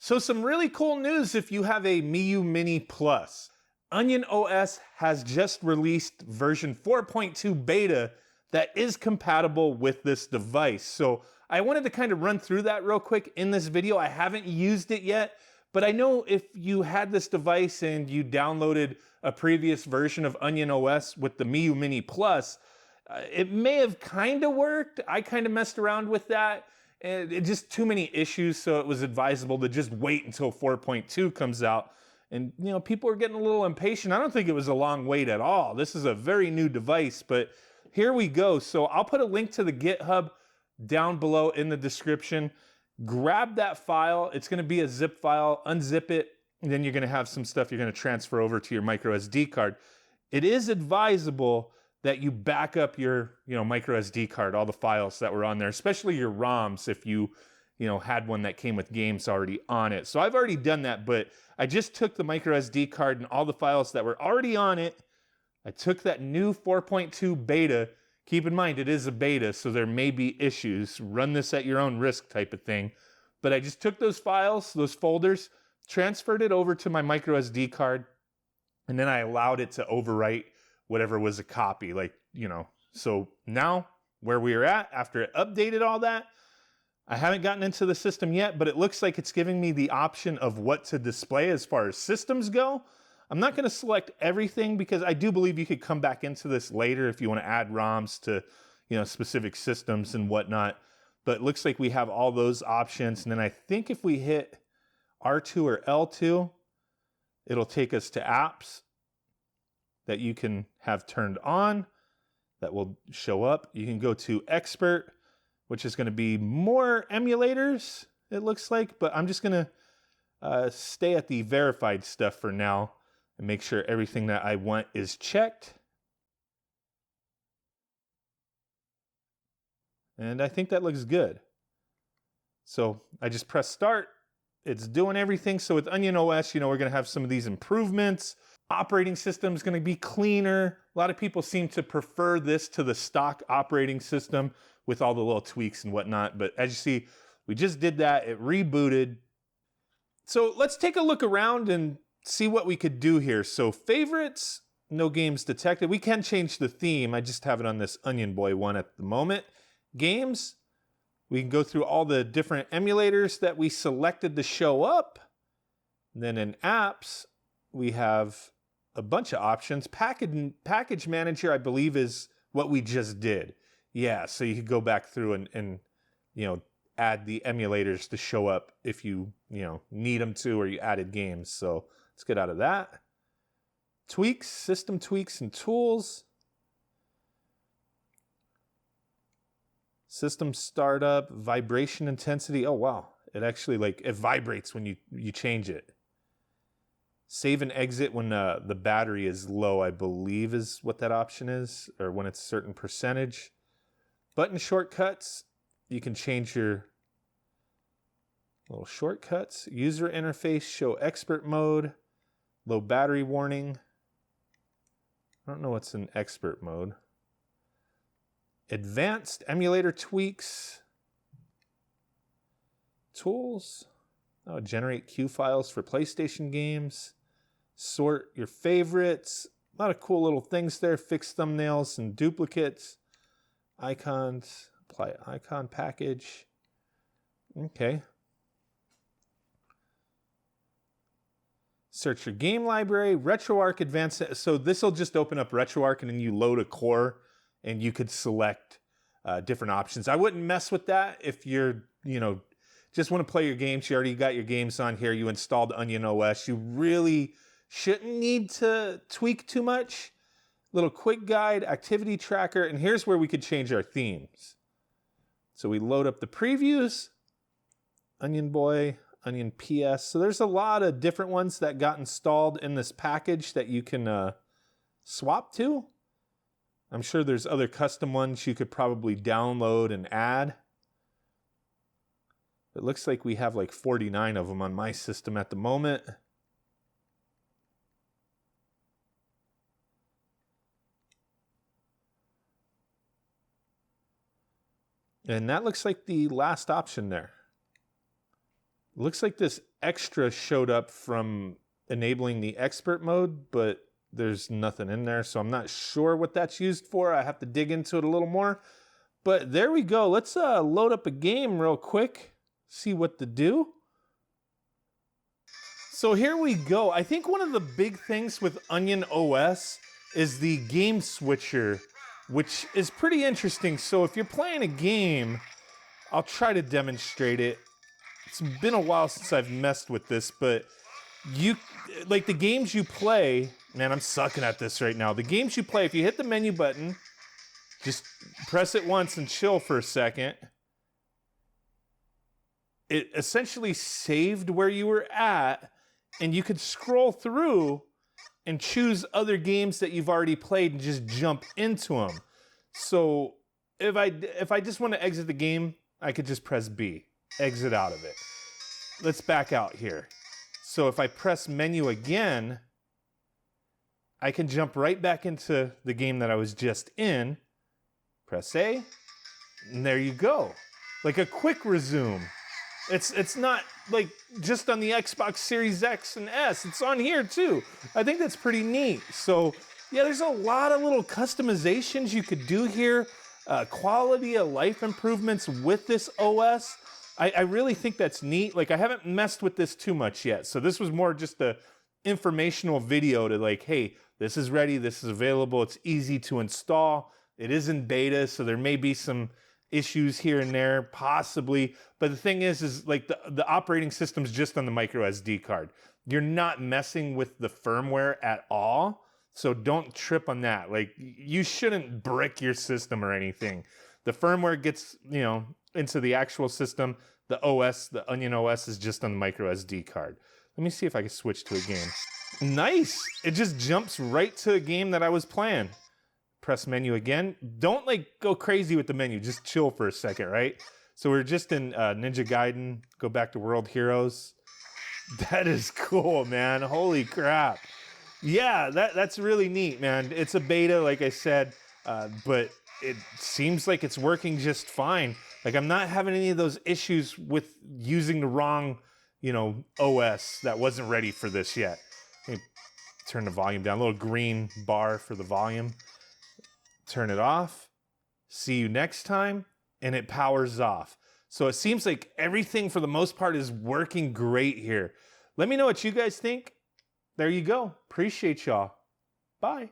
So some really cool news if you have a Miyoo Mini Plus. Onion OS has just released version 4.2 beta that is compatible with this device. So I wanted to kind of run through that real quick in this video. I haven't used it yet, but I know if you had this device and you downloaded a previous version of Onion OS with the Miyoo Mini Plus, it may have kind of worked. I kind of messed around with that. And it just too many issues, so it was advisable to just wait until 4.2 comes out. And you know, people are getting a little impatient. I don't think it was a long wait at all. This is a very new device, but here we go. So I'll put a link to the GitHub down below in the description. Grab that file. It's going to be a zip file. Unzip it, and then you're going to have some stuff you're going to transfer over to your micro SD card. It is advisable that you back up your, micro SD card, all the files that were on there, especially your ROMs if you had one that came with games already on it. So I've already done that, but I just took the micro SD card and all the files that were already on it. I took that new 4.2 beta. Keep in mind, it is a beta, so there may be issues. Run this at your own risk type of thing. But I just took those files, those folders, transferred it over to my micro SD card, and then I allowed it to overwrite whatever was a copy, So now, where we are at, after it updated all that, I haven't gotten into the system yet, but it looks like it's giving me the option of what to display as far as systems go. I'm not gonna select everything because I do believe you could come back into this later if you wanna add ROMs to, specific systems and whatnot. But it looks like we have all those options. And then I think if we hit R2 or L2, it'll take us to apps that you can have turned on that will show up. You can go to expert, which is going to be more emulators, it looks like, but I'm just going to stay at the verified stuff for now and make sure everything that I want is checked. And I think that looks good. So I just press start. It's doing everything. So with Onion OS, we're going to have some of these improvements. Operating system is going to be cleaner. A lot of people seem to prefer this to the stock operating system with all the little tweaks and whatnot. But as you see, we just did that. It rebooted. So let's take a look around and see what we could do here. So favorites, no games detected. We can change the theme. I just have it on this Onion Boy one at the moment. Games, we can go through all the different emulators that we selected to show up. And then in apps, we have a bunch of options. Package manager, I believe, is what we just did. Yeah, so you could go back through and add the emulators to show up if you need them to, or you added games. So let's get out of that. Tweaks, system tweaks and tools. System startup, vibration intensity. Oh wow, it actually it vibrates when you change it. Save and exit when the battery is low, I believe is what that option is, or when it's a certain percentage. Button shortcuts, you can change your little shortcuts. User interface, show expert mode, low battery warning. I don't know what's in expert mode. Advanced emulator tweaks. Tools. Oh, generate queue files for PlayStation games. Sort your favorites. A lot of cool little things there. Fix thumbnails and duplicates. Icons. Apply icon package. Okay. Search your game library. RetroArch advanced. So this will just open up RetroArch and then you load a core and you could select different options. I wouldn't mess with that if you're, just want to play your games. You already got your games on here. You installed Onion OS. You really shouldn't need to tweak too much. Little quick guide, activity tracker, and here's where we could change our themes. So we load up the previews, Onion Boy, Onion PS. So there's a lot of different ones that got installed in this package that you can swap to. I'm sure there's other custom ones you could probably download and add. It looks like we have 49 of them on my system at the moment. And that looks like the last option there. Looks like this extra showed up from enabling the expert mode, but there's nothing in there, so I'm not sure what that's used for. I have to dig into it a little more. But there we go. Let's load up a game real quick, see what to do. So here we go. I think one of the big things with Onion OS is the game switcher, which is pretty interesting. So if you're playing a game, I'll try to demonstrate it. It's been a while since I've messed with this, but like the games you play, man, I'm sucking at this right now. The games you play, if you hit the menu button, just press it once and chill for a second. It essentially saved where you were at, and you could scroll through and choose other games that you've already played and just jump into them. So if I just want to exit the game, I could just press B, exit out of it. Let's back out here. So if I press menu again, I can jump right back into the game that I was just in. Press A, and there you go. Like a quick resume. It's not like just on the Xbox Series X and S. It's on here too. I think that's pretty neat. So yeah, there's a lot of little customizations you could do here. Quality of life improvements with this OS. I really think that's neat. Like, I haven't messed with this too much yet. So this was more just a informational video to like, hey, this is ready, this is available, it's easy to install. It is in beta, so there may be some issues here and there, possibly. But the thing is like the operating system's just on the micro SD card. You're not messing with the firmware at all. So don't trip on that. Like, you shouldn't brick your system or anything. The firmware gets, you know, into the actual system. The OS, the Onion OS, is just on the micro SD card. Let me see if I can switch to a game. Nice. It just jumps right to a game that I was playing. Press menu again. Don't like go crazy with the menu. Just chill for a second, right? So we're just in Ninja Gaiden. Go back to World Heroes. That is cool, man. Holy crap. Yeah, that's really neat, man. It's a beta, like I said, but it seems like it's working just fine. Like, I'm not having any of those issues with using the wrong, you know, OS that wasn't ready for this yet. Let me turn the volume down. A little green bar for the volume. Turn it off. See you next time. And it powers off. So it seems like everything for the most part is working great here. Let me know what you guys think. There you go. Appreciate y'all. Bye.